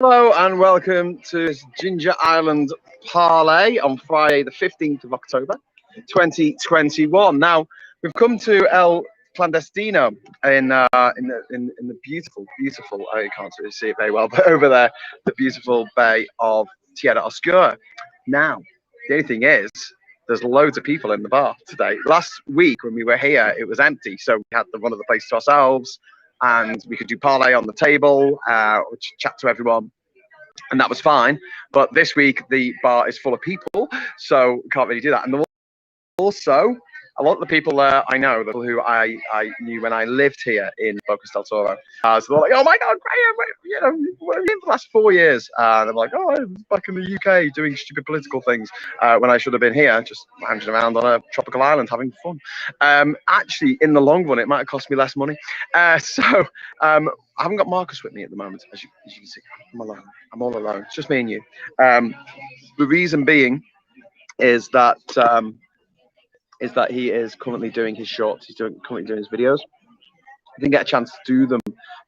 Hello and welcome to this Jinja Island Parley on Friday, the 15th of October, 2021. Now we've come to El Clandestino in the beautiful. You can't really see it very well, but over there, the beautiful bay of Tierra Oscura. Now, the only thing is, there's loads of people in the bar today. Last week when we were here, it was empty, so we had the run of the place to ourselves, and we could do parlay on the table, chat to everyone, and that was fine. But this week the bar is full of people, so we can't really do that. And also, a lot of the people I know, the people who I knew when I lived here in Bocas del Toro, so they're like, "Oh my God, Graham, what have you been for the last 4 years?" And I'm like, "Oh, I was back in the UK doing stupid political things when I should have been here, just lounging around on a tropical island having fun." Actually, in the long run, it might have cost me less money. I haven't got Marcus with me at the moment, as you can see. I'm alone. I'm all alone. It's just me and you. The reason being is that. He is currently doing his shorts. He's currently doing his videos. I didn't get a chance to do them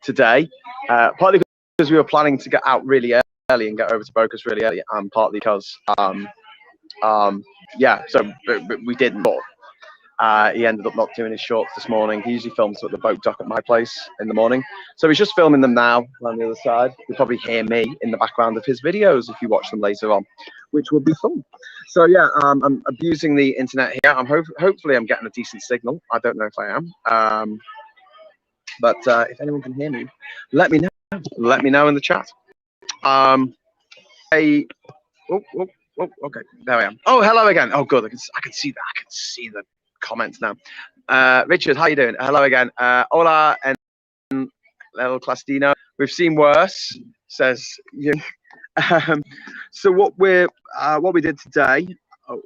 today, partly because we were planning to get out really early and get over to Bocas really early, and partly because, but we didn't. He ended up not doing his shorts this morning. He usually films at the boat dock at my place in the morning. So he's just filming them now on the other side. You'll probably hear me in the background of his videos if you watch them later on, which will be fun. So yeah, I'm abusing the internet here. Hopefully I'm getting a decent signal. I don't know if I am. But if anyone can hear me, let me know. Let me know in the chat. Okay, there I am. Oh, hello again. Oh, good. I can see that. I can see the comments now. Richard, how you doing? Hello again. Hola en El Clandestino. We've seen worse, says you. So what we did today,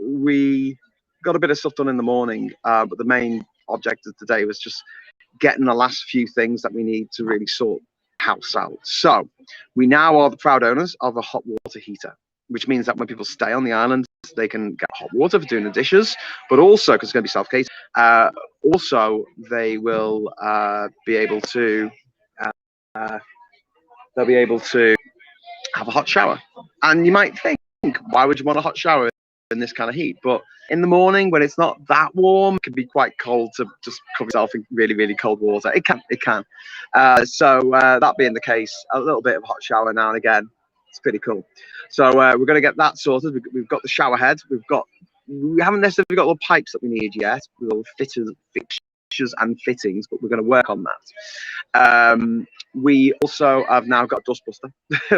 we got a bit of stuff done in the morning, but the main objective today was just getting the last few things that we need to really sort the house out. So we now are the proud owners of a hot water heater, which means that when people stay on the island, they can get hot water for doing the dishes, but also, because it's going to be self-catered, also they will be able to have a hot shower. And you might think, why would you want a hot shower in this kind of heat? But in the morning, when it's not that warm, it can be quite cold to just cover yourself in really, really cold water. It can. So that being the case, a little bit of a hot shower now and again, it's pretty cool. So we're going to get that sorted. We've got the shower head. We haven't necessarily got all the pipes that we need yet. With all the fixtures and fittings, but we're going to work on that. We also have now got a dustbuster,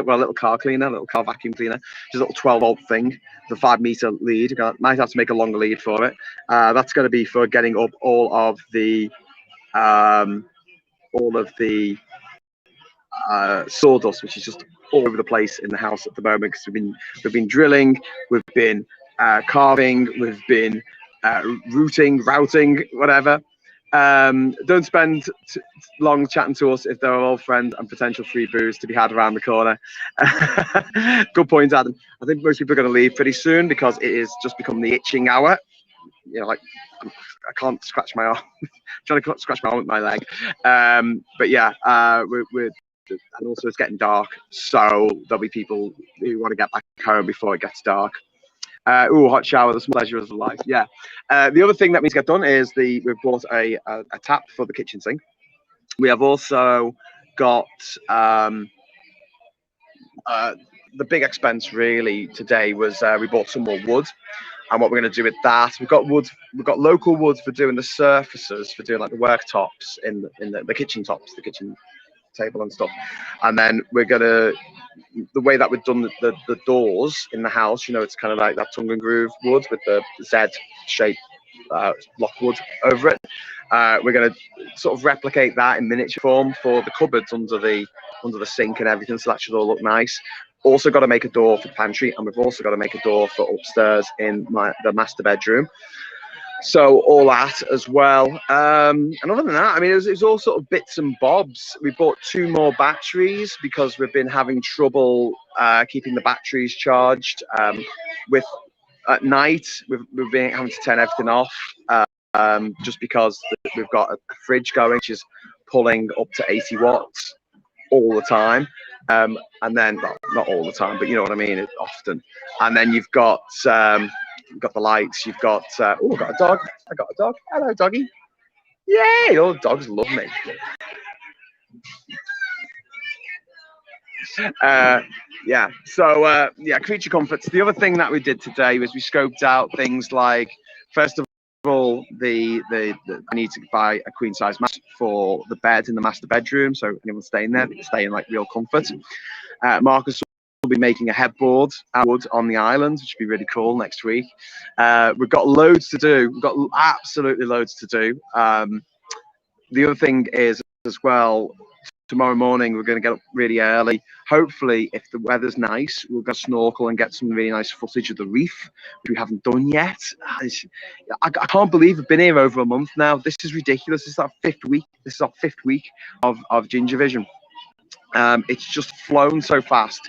well, a little car cleaner, a little car vacuum cleaner, just a little 12-volt thing, the 5-meter lead. Might have to make a longer lead for it. That's going to be for getting up all of the sawdust, which is just all over the place in the house at the moment, because we've been drilling, we've been carving, we've been routing, whatever. Don't spend long chatting to us if they're all friends and potential free booze to be had around the corner. Good point, Adam. I think most people are going to leave pretty soon because it is just become the itching hour. You know, like I can't scratch my arm. I'm trying to scratch my arm with my leg. But yeah, and also it's getting dark, so there'll be people who want to get back home before it gets dark. Hot shower, the small pleasure of life. Yeah. The other thing that needs to get done is we've bought a tap for the kitchen sink. We have also got the big expense really today was we bought some more wood. And what we're going to do with that, we've got local wood for doing the surfaces, for doing like the worktops in the kitchen tops, the kitchen table and stuff. And then we're gonna, the way that we've done the doors in the house, you know, it's kind of like that tongue and groove wood with the Z shape block wood over it. We're gonna sort of replicate that in miniature form for the cupboards under the sink and everything, so that should all look nice. Also got to make a door for the pantry, and we've also got to make a door for upstairs in the master bedroom. So all that as well. And other than that, I mean, it was all sort of bits and bobs. We bought 2 more batteries because we've been having trouble keeping the batteries charged. At night, we've been having to turn everything off just because we've got a fridge going, which is pulling up to 80 watts all the time. And then, well, not all the time, but you know what I mean, often. And then you've got the lights. You've got oh, I've got a dog. I got a dog. Hello, doggy. Yay! All dogs love me. Yeah. So yeah, creature comforts. The other thing that we did today was we scoped out things like, first of all, I need to buy a queen size mat for the bed in the master bedroom, so anyone staying there, they can stay in like real comfort. Marcus will be making a headboard wood on the island, which would be really cool next week. We've got loads to do. We've got absolutely loads to do. The other thing is as well, tomorrow morning we're going to get up really early. Hopefully, if the weather's nice, we'll go snorkel and get some really nice footage of the reef, which we haven't done yet. I can't believe we've been here over a month now. This is ridiculous. This is our fifth week. This is our fifth week of Jinja Vision. It's just flown so fast.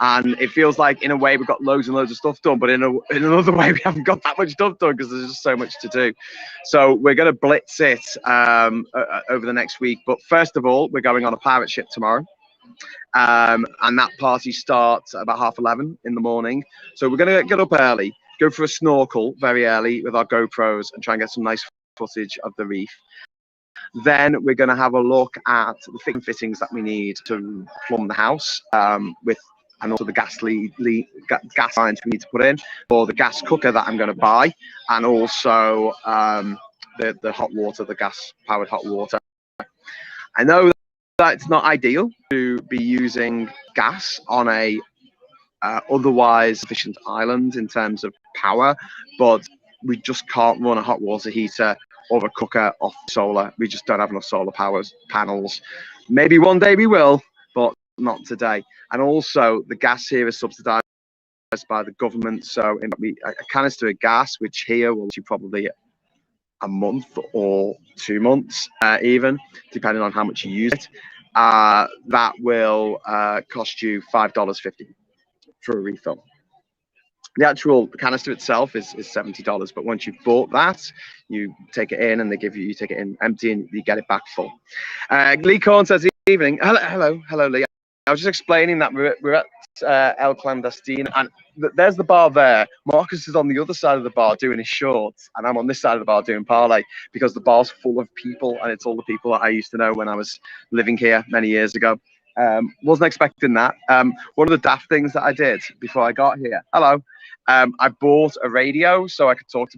And it feels like, in a way, we've got loads and loads of stuff done, but in another way, we haven't got that much stuff done because there's just so much to do. So we're going to blitz it over the next week. But first of all, we're going on a pirate ship tomorrow. And that party starts at about 11:30 in the morning. So we're going to get up early, go for a snorkel very early with our GoPros and try and get some nice footage of the reef. Then we're going to have a look at the fittings that we need to plumb the house and also the gas lines we need to put in, or the gas cooker that I'm going to buy, and also the hot water, the gas-powered hot water. I know that it's not ideal to be using gas on a otherwise efficient island in terms of power, but we just can't run a hot water heater or a cooker off solar. We just don't have enough solar panels. Maybe one day we will, but not today. And also the gas here is subsidized by the government, so a canister of gas, which here will be probably a month or 2 months, even depending on how much you use it, that will cost you $5.50 for a refill. The actual canister itself is $70, but once you've bought that, you take it in and you take it in empty and you get it back full. Lee Corn says, evening. Hello, Lee. I was just explaining that we're at El Clandestino, and there's the bar there. Marcus is on the other side of the bar doing his shorts, and I'm on this side of the bar doing Parley, because the bar's full of people, and it's all the people that I used to know when I was living here many years ago. Wasn't expecting that. One of the daft things that I did before I got here, I bought a radio so I could talk to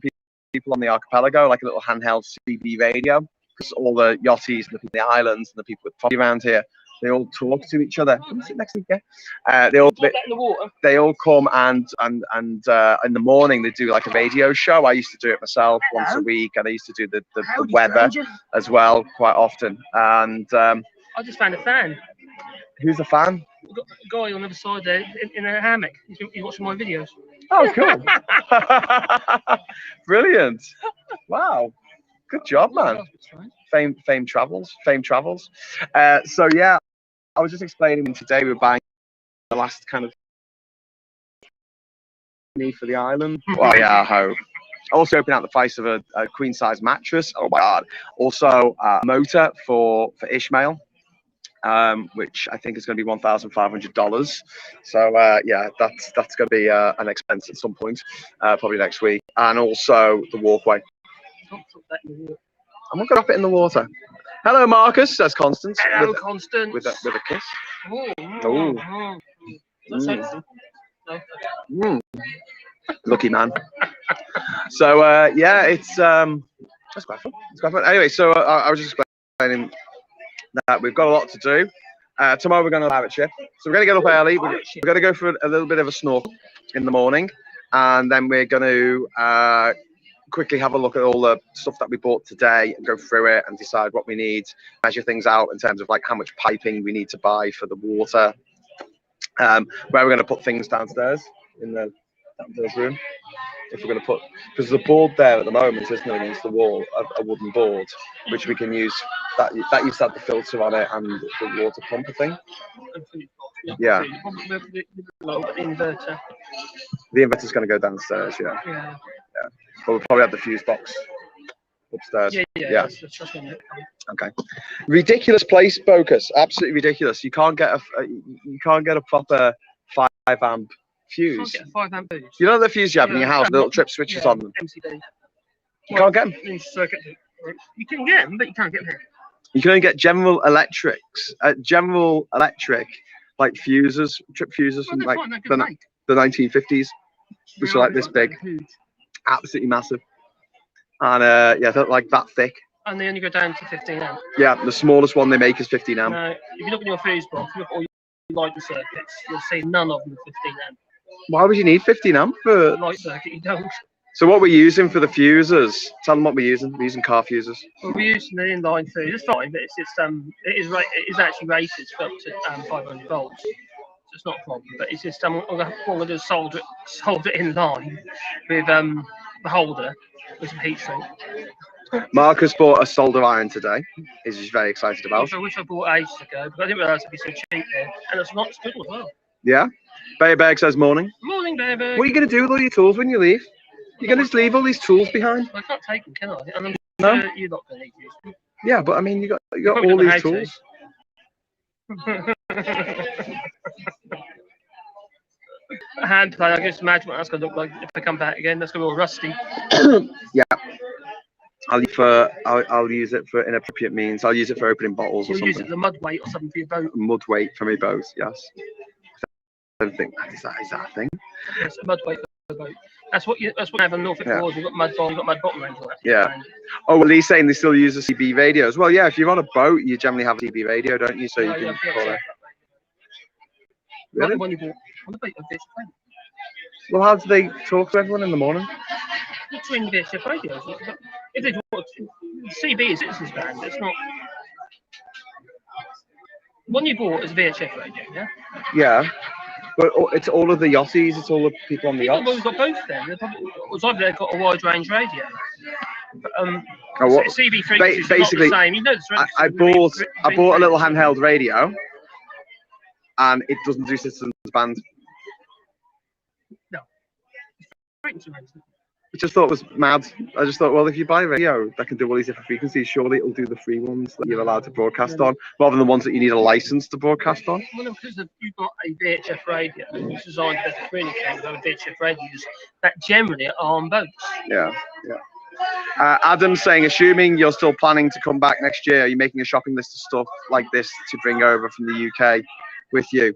people on the archipelago, like a little handheld CB radio, because all the yachties and the people in the islands and the people with property around here, they all talk to each other. Come sit next to me, yeah. They all come and in the morning they do like a radio show. I used to do it myself once a week, and I used to do the weather as well quite often. And I just found a fan. Who's a fan? We've got a guy on the other side there in a hammock. He's watching my videos. Oh, cool. Brilliant. Wow. Good job, man. Fame travels. So yeah, I was just explaining today we're buying the last kind of for the island. Well, yeah, I hope. Also opening out the price of a queen size mattress. Oh my God. Also a motor for Ishmael. Which I think is going to be $1,500. So yeah, that's going to be an expense at some point, probably next week. And also the walkway. I'm not going to drop it in the water. Hello, Marcus, says Constance. Hello, Constance. With a kiss. Oh. Lucky man. So yeah, it's quite fun. It's quite fun. Anyway, so I was just explaining that we've got a lot to do. Tomorrow we're going to pirate ship, so we're going to get up early. We're going to go for a little bit of a snorkel in the morning, and then we're going to quickly have a look at all the stuff that we bought today and go through it and decide what we need, measure things out in terms of like how much piping we need to buy for the water, where we're going to put things downstairs in the downstairs room. If we're going to put, because there's a board there at the moment, isn't there, against the wall, a wooden board, which we can use. That used to have the filter on it and the water pumper thing. Yeah. The inverter. The inverter's going to go downstairs. Yeah. But we'll probably have the fuse box upstairs. Yeah. That's one. Okay. Ridiculous place focus. Absolutely ridiculous. You can't get a proper 5 amp fuse. You can't get a 5 amp fuse. You know the fuse you have in your house, little trip switches on them. MCB. You can't get them. You can get them, but you can't get them here. You can only get General Electric like fuses, trip fuses from like the 1950s, which are like this big, absolutely massive, and yeah, they're like that thick. And they only go down to 15 amp. Yeah, the smallest one they make is 15 amp. If you look at your fuse box, look at all your lighting circuits, you'll see none of them are 15 amp. Why would you need 15 amp for light circuit? You don't. So what we're using for the fuses? Tell them what we're using. We're using car fuses. Well, we're using the inline fuse. It's fine, but it is actually rated for up to 500 volts. So it's not a problem. But it's just what we're going to do is solder it in line with the holder with some heat shrink. Marcus bought a solder iron today. He's very excited about. Which I wish I bought ages ago, but I didn't realise it'd be so cheap there. And it's not good as well. Yeah. Bayberg says morning. Morning, Bayberg. What are you going to do with all your tools when you leave? You're going to just leave all these tools behind? Well, I can't take them, can I? And I'm no. Sure you're not going to need them. Yeah, but I mean, you got all these tools. A hand plane, I can just imagine what that's going to look like if I come back again. That's going to be all rusty. Yeah. I'll use it for inappropriate means. I'll use it for opening bottles or something. Use it as a mud weight or something for your boat. Mud weight for my boat, yes. I don't think is that a thing? Yes, a mud weight for the boat. That's what we have in Norfolk Wars. We've got mud bottom, we've got mud bottom range. Yeah. Oh well, he's saying they still use the CB radios. Well, yeah. If you're on a boat, you generally have a CB radio, don't you? So you can call it. Really? When you bought on the boat, well, how do they talk to everyone in the morning? Between the VHF radios. If they talk, CB is Citizens Band. It's not. One you bought is VHF radio, yeah. Yeah. But it's all of the yachties, it's all the people on the yachts. Well, we've got both then. They've got a wide range radio. But, CB frequencies basically, not the same. You know, I bought a little handheld radio, and it doesn't do Citizens Band. No. Which I thought was mad. I just thought, well, if you buy a radio that can do all these different frequencies, surely it'll do the free ones that you're allowed to broadcast on, rather than the ones that you need a license to broadcast on. Well, no, because you've got a VHF radio, which is designed to communicate with other VHF radios that generally are on boats. Yeah, yeah. Adam's saying, assuming you're still planning to come back next year, are you making a shopping list of stuff like this to bring over from the UK with you?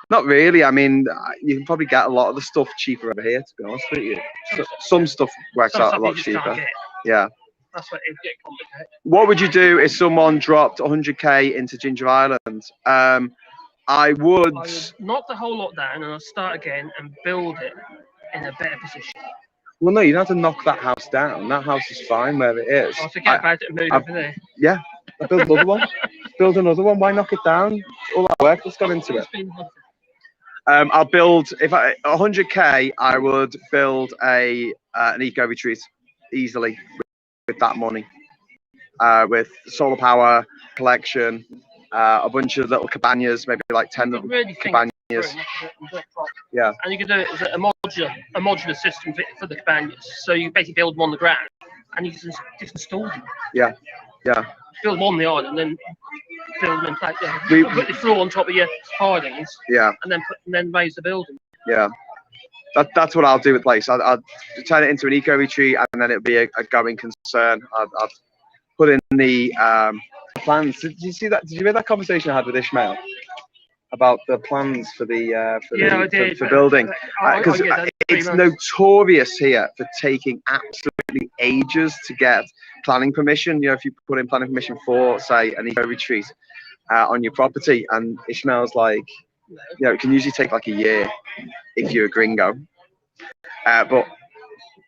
Not really. I mean, you can probably get a lot of the stuff cheaper over here, to be honest with you. So, some stuff works out a lot cheaper. Yeah. That's why it gets complicated. What would you do if someone dropped 100k into Jinja Island? I would knock the whole lot down and I'll start again and build it in a better position. Well, no, you don't have to knock that house down. That house is fine where it is. I'll forget about it and move over there. Yeah. I'll build another one. Build another one. Why knock it down? All that work that's gone into it. I'll build 100k. I would build an eco retreat easily with that money, with solar power collection, a bunch of little cabanas, maybe like 10 little cabanas. Yeah. And you can do it as a modular system for the cabanas. So you basically build them on the ground, and you can just install them. Yeah. Yeah. Build them on the island, and then build them in place. Yeah. Put the floor on top of your hardings. Yeah. And then raise the building. Yeah. That's what I'll do with the place. I'd turn it into an eco retreat, and then it'll be a going concern. I'd put in the plans. Did you see that? Did you hear that conversation I had with Ishmael about the plans for for building? Because it's notorious here for taking absolutely ages to get planning permission. You know, if you put in planning permission for, say, an eco retreat on your property, and Ishmael's like, you know, it can usually take like a year if you're a gringo. But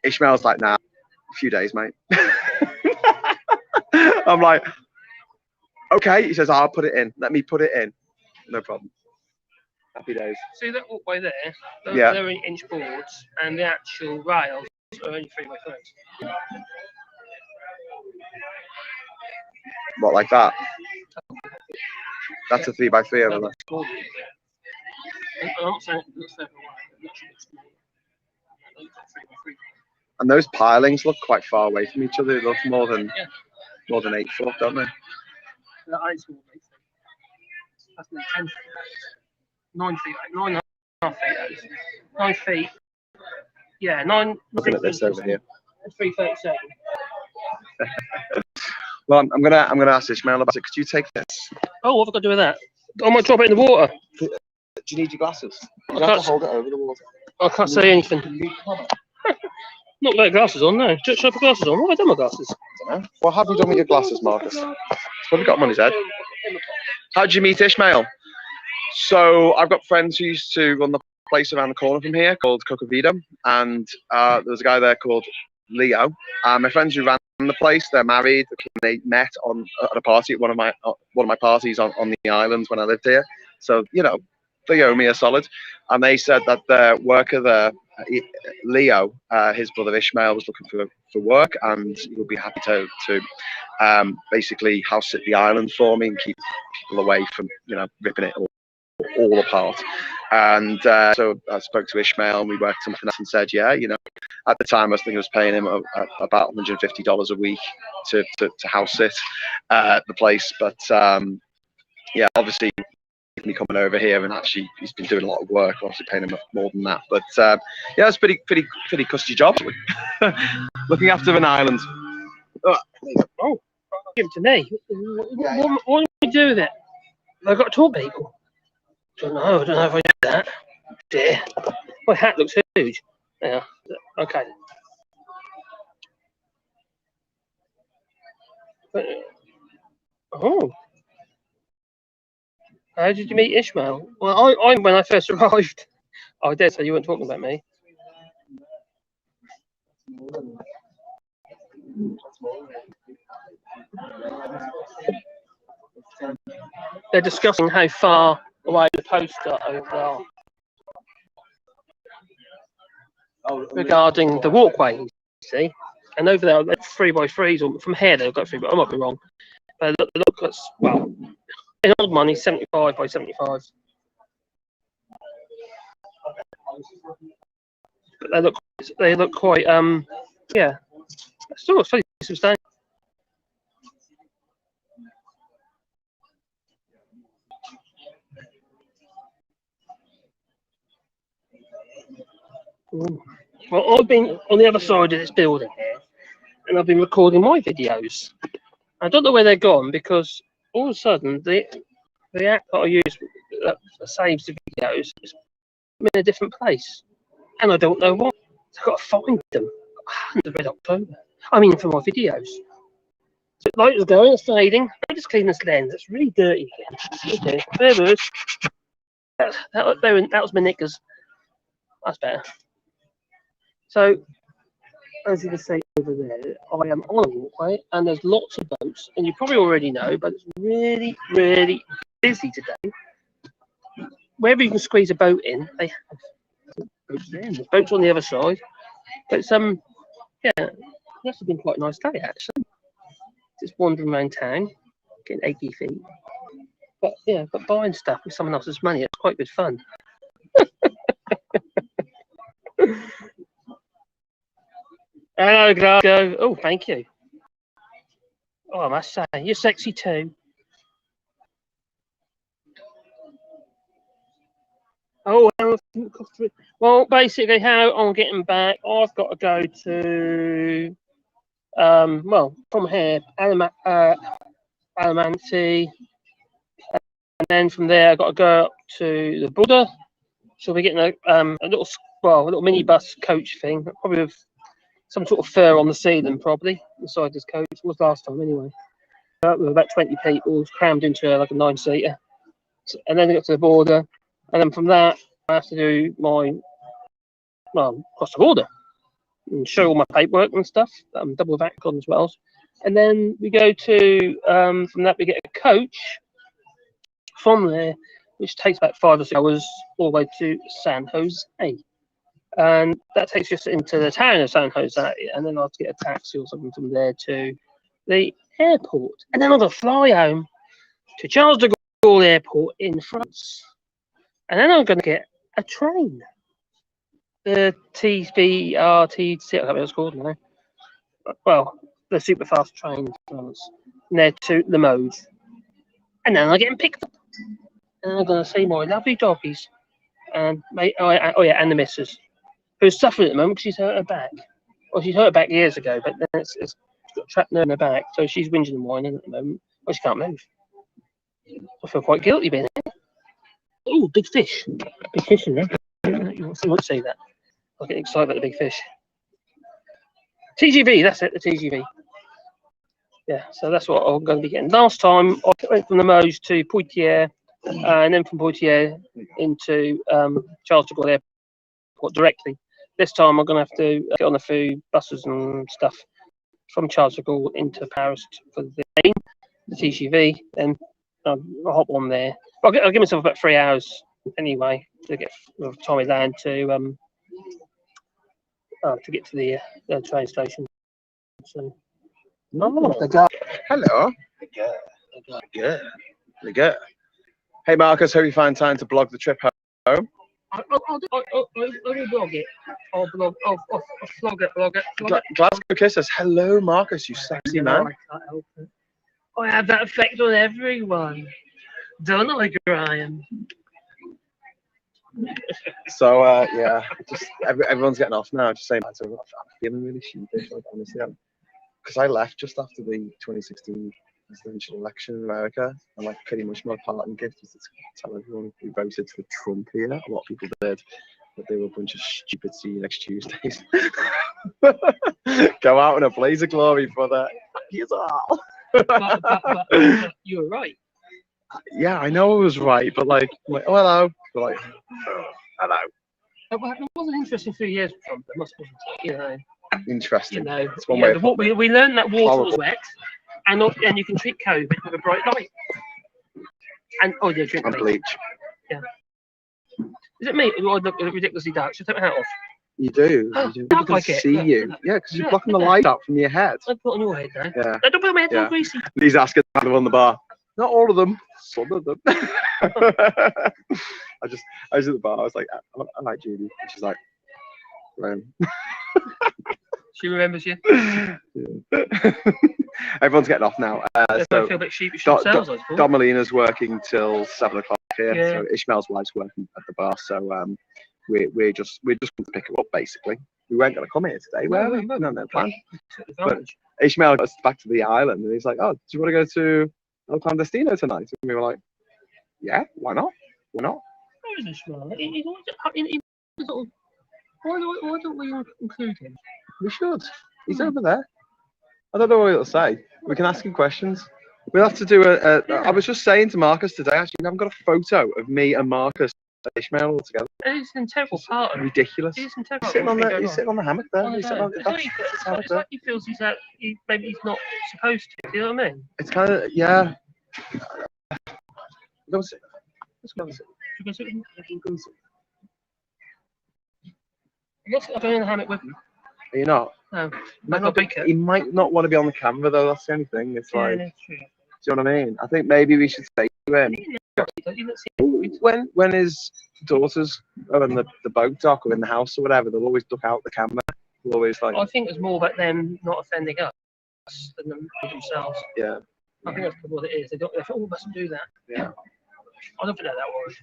Ishmael's like, nah, a few days, mate. I'm like, okay. He says, I'll put it in. Let me put it in. No problem. Happy days. See that walkway there? They're 8-inch boards, and the actual rails are only 3x3. What, like that? That's a 3x3 over there. I'm not saying it looks that way. And those pilings look quite far away from each other. They look more than Yeah. 8 foot, don't they? That ain't small, mate. That's nearly 10 feet. 9 feet, 9.5 feet. That is. 9 feet. Yeah, 9. Looking at this over here. 337. Well, I'm gonna ask Ishmael about it. Could you take this? Oh, what have I got to do with that? I might drop it in the water. Do you need your glasses? You I have can't, to hold it over the water. I can't say anything. Not got glasses on, no. Should I put glasses on? What have I done with glasses? I don't know. What have you done with your glasses, Marcus? What have you got them on his head? How did you meet Ishmael? So I've got friends who used to run the place around the corner from here called Cocavida, and there was a guy there called Leo. My friends who ran the place, they're married. They met at a party at one of my parties on the island when I lived here. So you know, they owe me a solid. And they said that the worker there, Leo, his brother Ishmael, was looking for work, and he would be happy to basically house sit the island for me and keep people away from ripping it all apart. And so I spoke to Ishmael, and we worked something out and said, yeah, at the time I think I was paying him about $150 a week to house sit the place. But yeah, obviously me coming over here, and actually he's been doing a lot of work, obviously paying him more than that. But yeah, it's pretty cushy job. Looking after an island. Oh, give it to me. What do we do with it? I've got to talk to people. I don't know if I do that. Dear. My hat looks huge. Yeah. Okay. Oh. How did you meet Ishmael? Well, I when I first arrived. Oh, I dare say you weren't talking about me. They're discussing how far away the posts are over there regarding the walkway, you see. And over there, they're 3x3s, or from here they've got 3, but I might be wrong. But look, well, in old money, 75 by 75. But they look quite, yeah. Still, it's fairly substantial. Well, I've been on the other side of this building here, and I've been recording my videos. I don't know where they're gone, because all of a sudden the app that I use that saves the videos is in a different place, and I don't know why. So I've got to find them. I haven't read October. I mean, for my videos. So light is going, it's fading. I just clean this lens. It's really dirty again. Okay, there it is. That was my knickers. That's better. So, as you can see over there, I am on a walkway, and there's lots of boats, and you probably already know, but it's really, really busy today. Wherever you can squeeze a boat in, they have boats there, and there's boats on the other side. But yeah, that's been quite a nice day actually. Just wandering around town, getting achy feet. But yeah, buying stuff with someone else's money, it's quite good fun. Hello, Glasgow. Oh, thank you. Oh, I must say, you're sexy too. Oh, well, basically, how I'm getting back, I've got to go to, well, from here, Alamanti, and then from there, I've got to go up to the border. So we're getting a little minibus coach thing, probably with some sort of fur on the ceiling, probably inside this coach. It was last time anyway. With about 20 people crammed into like a 9-seater, and then I got to the border, and then from that I have to do my cross the border and show all my paperwork and stuff. Double VAC on as well, and then we go to from that we get a coach from there, which takes about 5 or 6 hours all the way to San Jose. And that takes us into the town of San Jose, and then I'll have to get a taxi or something from there to the airport. And then I'll have to fly home to Charles de Gaulle Airport in France. And then I'm going to get a train. the TBRT, I can't remember what it's called now. Well, the super fast trains ones. And they're to the modes. And then I'm getting picked up. And I'm going to see more lovely doggies. And and the missus, who's suffering at the moment because she's hurt her back. Well, she's hurt her back years ago, but then it's got a trapped nerve in her back, so she's whinging and whining at the moment. Well, she can't move. I feel quite guilty being there. Oh, big fish. Big fish in there. You won't say that. I get excited about the big fish. TGV, that's it, the TGV. Yeah, so that's what I'm going to be getting. Last time, I went from the Meuse to Poitiers, and then from Poitiers into Charles de Gaulle Airport directly. This time, I'm going to have to get on a few buses and stuff from Charles de Gaulle into Paris for the TGV, then I'll hop on there. I'll give myself about 3 hours anyway to get by the time I land to get to the train station. So, Hello. Good. Good. Hey Marcus, hope you find time to blog the trip home. I'll blog it. I'll blog it. Glasgow Kiss says, hello Marcus, you sexy man. I can't help it. I have that effect on everyone. Don't I, Graham? So yeah, just everyone's getting off now. Just saying, I'm feeling really sheepish, like honestly, because I left just after the 2016 presidential election in America, and like pretty much my parting gift was to tell everyone who voted for Trump here. A lot of people did, but they were a bunch of stupid. See you next Tuesdays. Go out in a blaze of glory for that. Yes, all. but you were right. Yeah, I know I was right, but like oh hello, but like oh, hello. It was an interesting 3 years for Trump. It must be, Interesting. It's one way we learned that water horrible. was wet, and you can treat COVID with a bright light. And drink And bleach. Yeah. Is it me? Or I look ridiculously dark? Should I take my hat off? You do. People can see you. Yeah, because you're blocking the light out from your head. I put on your head now. Yeah. I don't put my head on greasy. These asking on the bar. Not all of them. Some of them. I was at the bar. I was like, I like Judy. And she's like, She remembers you. Yeah. Everyone's getting off now. They So feel a bit sheepish themselves, I suppose. Don Molina's working till 7 o'clock here. Yeah. So Ishmael's wife's working at the bar. So we're just going to pick her up basically. We weren't going to come here today, were we? No plan. But Ishmael goes back to the island and he's like, oh, do you want to go to El Clandestino tonight? And we were like, yeah, why not? Why not? Where is Ishmael? Why don't we include him? We should. He's over there. I don't know what he'll say. We can ask him questions. We'll have to do I was just saying to Marcus today, actually, we haven't got a photo of me and Marcus and Ishmael all together. It's an integral part of it. Ridiculous. He's integral. He's sitting on the hammock there. It's like he feels maybe he's not supposed to. Do you know what I mean? It's kind of, yeah. Go sit. Let's go. I'm going in the hammock with him. Are you not? No. He might not want to be on the camera though. That's the only thing. It's like, that's true. do you know what I mean? I think maybe we should say to him when his daughters are in the boat dock or in the house or whatever, they'll always duck out the camera. They'll always like. I think it's more about them not offending us than themselves. Yeah. I think that's what it is. They mustn't do that. Yeah. I don't think they're that worried.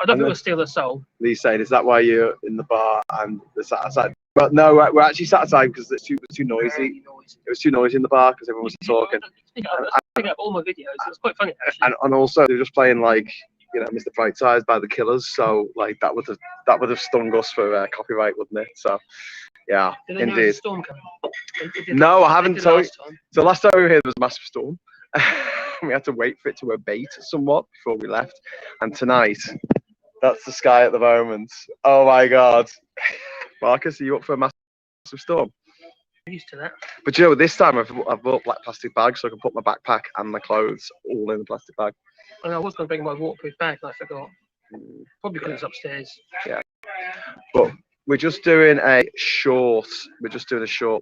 I don't think we'll steal their soul. Lee's saying, is that why you're in the bar and they're sat outside? But no, we're actually sat outside because it was too noisy. It was too noisy in the bar because everyone was talking. I pick up all my videos. It's quite funny actually. And also they're just playing like, Mr. Brightside by the Killers. So like that would have stung us for copyright, wouldn't it? So yeah, Did they know indeed. there's a storm coming? No, I haven't told you. Time. So last time we were here, there was a massive storm. We had to wait for it to abate somewhat before we left. And tonight, that's the sky at the moment. Oh my God. Marcus, are you up for a massive storm? I'm used to that. But this time I've bought black plastic bags so I can put my backpack and my clothes all in the plastic bag. And I was going to bring my waterproof bag, and I forgot. Probably because it's upstairs. Yeah. But we're just doing a short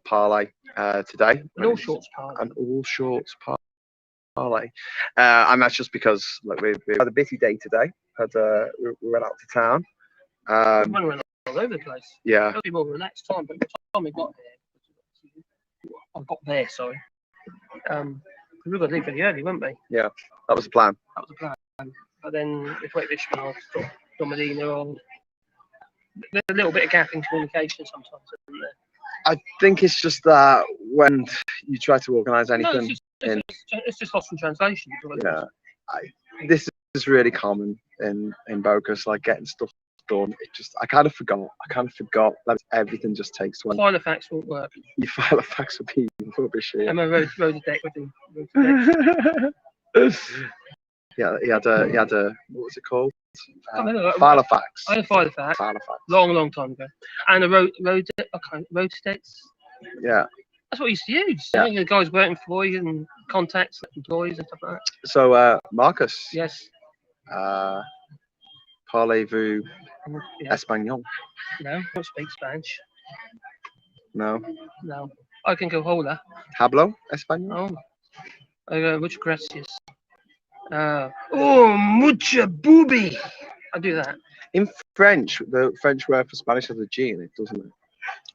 parlay today. An all shorts parlay. An all shorts parlay. And that's just because we had a busy day today. We went out to town. all over the place. Yeah. It'll be more relaxed time, but by the time we got there, I got there, sorry. We were going to leave pretty early, weren't we? Yeah, that was the plan. That was the plan. But then if we wait this Ishmael, Medina on. There's a little bit of gap in communication sometimes, isn't there? I think it's just that when you try to organise anything, it's just lost in translation. Yeah, this is really common in Bocas, like getting stuff done. I kind of forgot that everything just takes one. Filofax won't work. Your Filofax would be rubbish here. And my road deck would be. Yeah, he had a what was it called? Filofax. I had a Filofax. Long time ago. And a road sticks. Yeah. That's what I used to use. Yeah. The guys working for you and contacts, employees and stuff like that. So, Marcus. Yes. Parlez-vous Español? No, I don't speak Spanish. No. No. I can go hola. Hablo Español? Oh. Muchas gracias. Mucha booby. I do that. In French, the French word for Spanish has a G in it, doesn't it?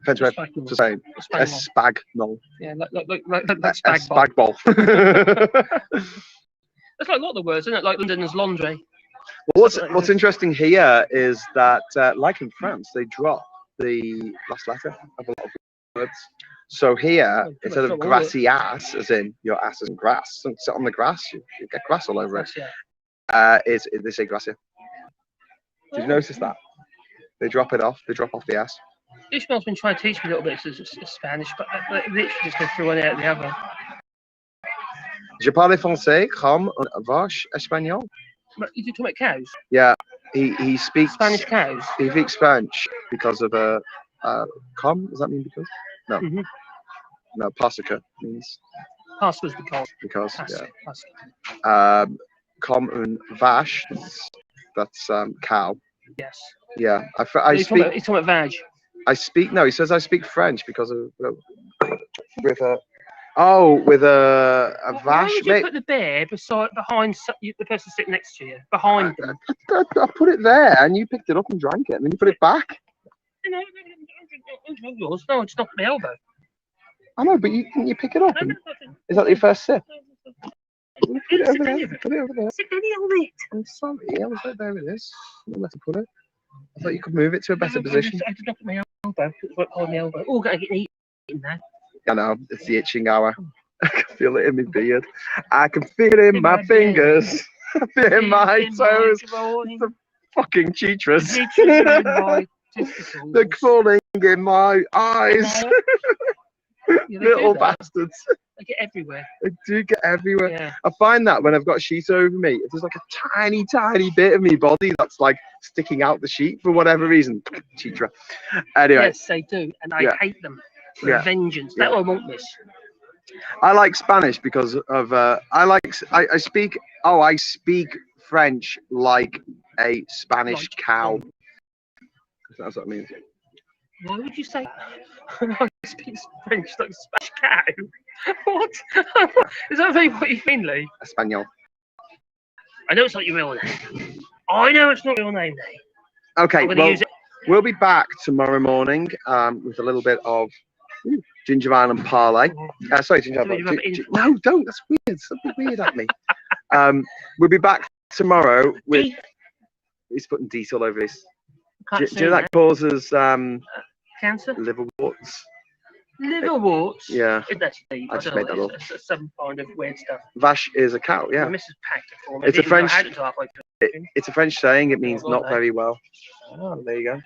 French word to say espagnol. Yeah, like spag ball. That's like a lot of the words, isn't it? Like London's laundry. Well, what's interesting here is that, like in France, they drop the last letter of a lot of words. So here, instead of grassy ass, as in your ass isn't grass, don't sit on the grass, you get grass all over it. They say gracia. Did you notice that? They drop it off. They drop off the ass. Ishmael's been trying to teach me a little bit of Spanish, but literally just go through one out the other. Je parle français comme un vache espagnol. But you talking about cows? Yeah, he speaks Spanish cows. He speaks French because of com. Does that mean because? No. Mm-hmm. No, Pasica means. Pasica's because. Yeah. Com un vache. That's cow. Yes. Yeah. I speak. He's talking about vag. I speak. No, he says I speak French because of with a vache. Why would you put the bear behind the person sitting next to you? Behind them. I put it there, and you picked it up and drank it, and then you put it back. No, I just knocked my elbow. I know, but you pick it up. Is that your first sip? Put it over there. Put it over there. Sit on it. I'm sorry. I was right there with this. I don't know where to put it. I thought you could move it to a better position. I just knocked my elbow. Hold my elbow. Oh, gotta get eaten now. I know, it's the itching hour. I can feel it in my beard. I can feel it in my fingers. I feel it in my toes. The fucking cheatras. They're crawling in my eyes. Little bastards. They get everywhere. They do get everywhere. Yeah. I find that when I've got a sheet over me, if there's like a tiny bit of me body that's like sticking out the sheet for whatever reason. Cheatra. Anyway. Yes, they do. And I hate them. Vengeance. That one won't miss. I like Spanish because of I speak French like a Spanish cow. That's what I mean. Why would you say I speak French like a Spanish cow? What? Is that really what you mean, Lee? Espanol. I know it's not your real name. I know it's not your name, Lee. Okay, well, we'll be back tomorrow morning with a little bit of Jinja Island Parley. Sorry, Jinja Island. No, don't. That's weird. Something weird at me. We'll be back tomorrow with. He's putting DEET all over this. Do you know that causes cancer? Liver warts. Liver warts? Yeah. I just made that up. It's some kind of weird stuff. Vache is a cow. Yeah. Mrs. packed it for me. It's a French. It's a French saying. It means not very well. Oh, there you go.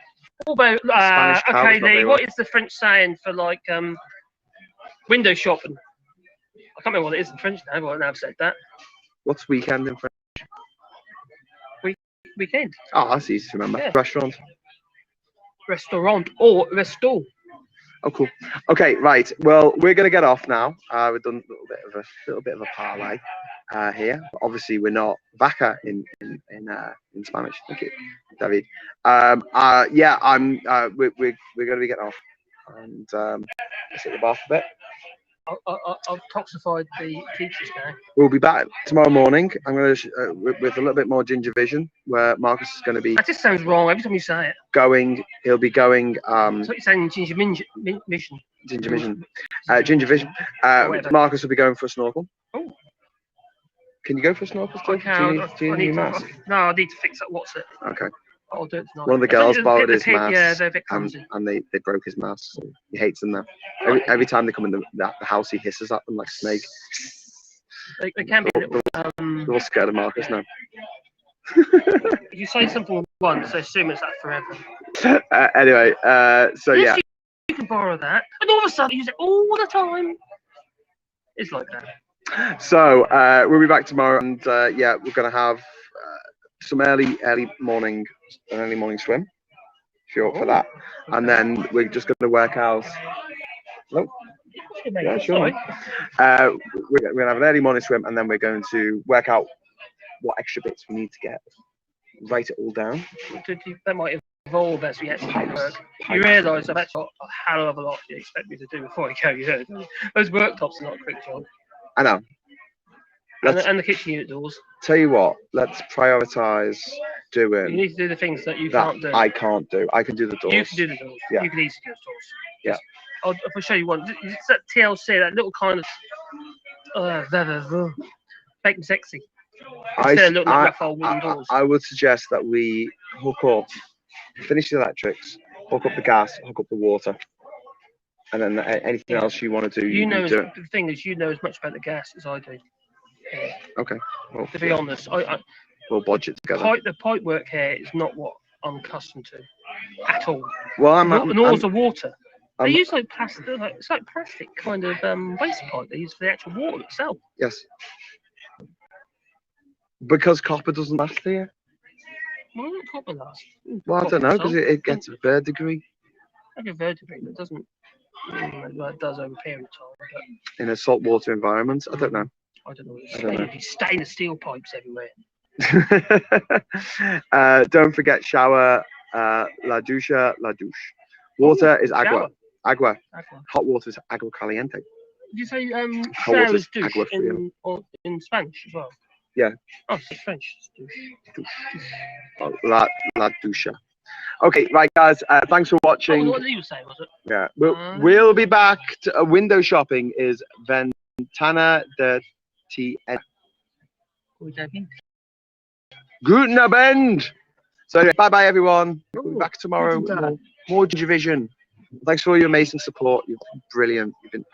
What about okay, Lee? What is the French saying for like window shopping? I can't remember what it is in French now, but I've said that. What's weekend in French? Weekend. Oh, that's easy to remember. Yeah. Restaurant or resto. Oh, cool. Okay, right. Well, we're gonna get off now. We've done a little bit of a parlay here. But obviously, we're not vaca in Spanish. Thank you, David. Yeah, we're gonna be getting off and sit at the bar for a bit. I've toxified the teachers now. We'll be back tomorrow morning. I'm going to with a little bit more ginger vision, where Marcus is going to be That just sounds wrong every time you say it. going. He'll be going. So you're saying ginger mission. Ginger vision. Ginger vision. Whatever. Marcus will be going for a snorkel. Oh. Can you go for a snorkel still? Okay, Do you need a new mask? No, I need to fix up. What's it? Okay. I'll do it tonight. One of the girls borrowed his mask. Yeah, they're a bit clumsy. And they broke his mask. So he hates them now. Every time they come in the house, he hisses at them like a snake. They can be a little. They're all scared of Marcus now. If you say something once, I assume it's that forever. Anyway, so yes, yeah. You can borrow that, and all of a sudden you use it all the time. It's like that. So we'll be back tomorrow, and yeah, we're gonna have some early morning swim. If you're up for that, and then we're just gonna work out. Hello? Yeah, sure. We're gonna have an early morning swim, and then we're going to work out what extra bits we need to get. Write it all down. That might evolve as we actually work. You realise I've actually got a hell of a lot you expect me to do before I go. You know, those worktops are not a quick job. I know. And the kitchen unit doors. Tell you what, let's prioritise doing. You need to do the things that you can't do. I can't do. I can do the doors. You can do the doors. Yeah. You can easily do the doors. Yeah. I'll show you one. It's that TLC, that little kind of fake and sexy. I would suggest that we hook up, finish the electrics, hook up the gas, hook up the water, and then anything else you want to do. The thing is, you know as much about the gas as I do. Okay. Well, to be honest, we'll budget together. The pipe work here is not what I'm accustomed to at all. Well, nor is the water. They use like plastic. It's like plastic kind of waste pipe they use for the actual water itself. Yes. Because copper doesn't last here. Why doesn't copper last? Well, I don't know, because it gets a verdigris. Like a verdigris, but it doesn't. Well, it does over a period of time. But in a saltwater environment, I don't know. I don't know. Stainless steel pipes everywhere. Don't forget shower, la ducha, la douche. Water is agua. Agua. Hot water is agua caliente. Did you say shower is douche in Spanish as well? Yeah. Oh, it's French. Douche. Oh, la ducha. Okay, right, guys. Thanks for watching. Oh, what did you say? Was it? Yeah. We'll be back. Window shopping is Ventana de TN. Guten Abend. So anyway, bye everyone. We'll be back tomorrow. More Division. Thanks for all your amazing support. You've been brilliant. You've been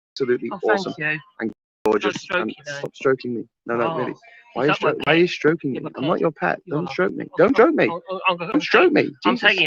absolutely awesome. Thank you. And gorgeous. Stop stroking me. No, really. Why are you stroking me? I'm not your pet. Don't stroke me. Don't stroke me. Don't stroke me. I'm taking